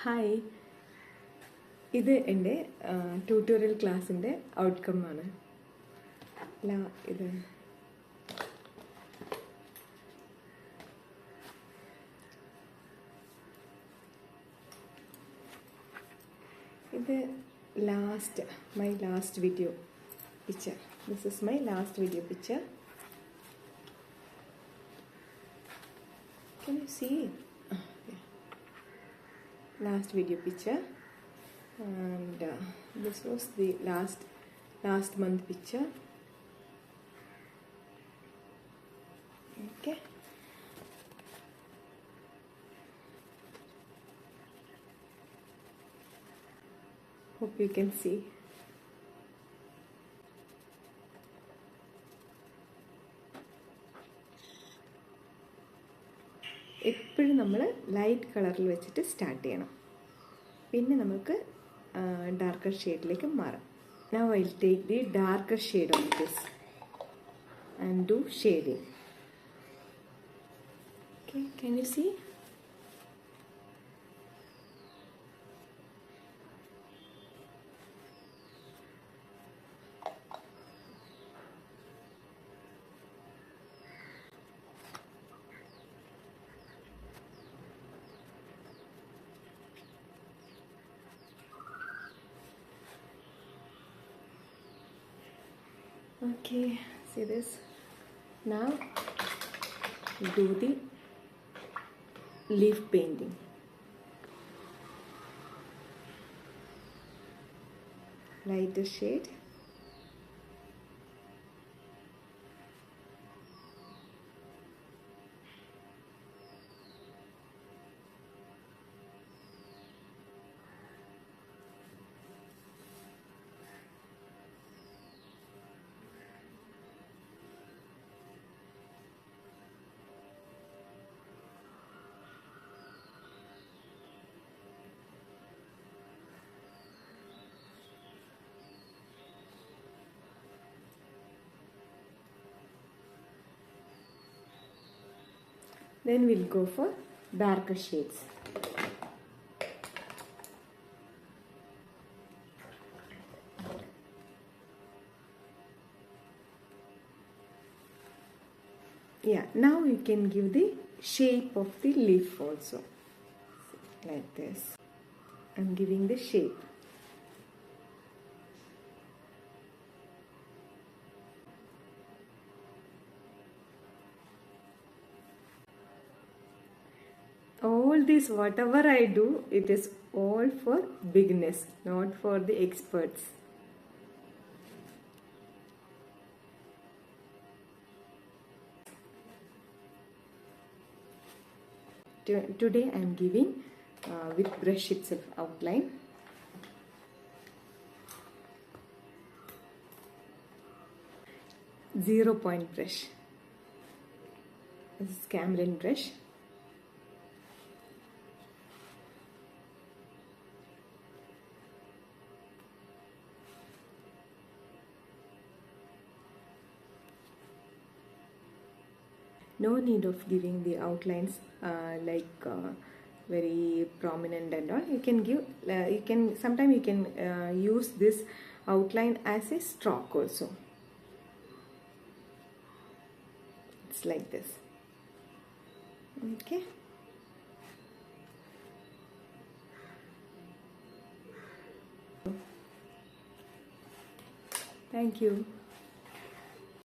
Hi, ഇത് എൻ്റെ tutorial ക്ലാസ്സിൻ്റെ ഔട്ട്കം ആണ്. ഇത് my last video picture. This is my last video picture. Can you see? Last video picture, and this was the last month picture. Okay. Hope you can see. എപ്പോഴും നമ്മൾ light കളറിൽ വെച്ചിട്ട് start ചെയ്യണം, പിന്നെ നമുക്ക് darker ഷെയ്ഡിലേക്ക് മാറാം. Now I'll take the darker shade of this and do shading. Okay, can you see? Okay, see this. Now do the leaf painting. Lighter shade. Then we'll go for darker shades. Yeah, now you can give the shape of the leaf also. Like this. I'm giving the shape. All this, whatever I do, it is all for beginners, not for the experts. Today I am giving with brush itself outline. Zero point brush. This is Camlin brush. No need of giving the outlines very prominent and all. You can give, sometimes you can use this outline as a stroke also. It's like this. Okay. Thank you.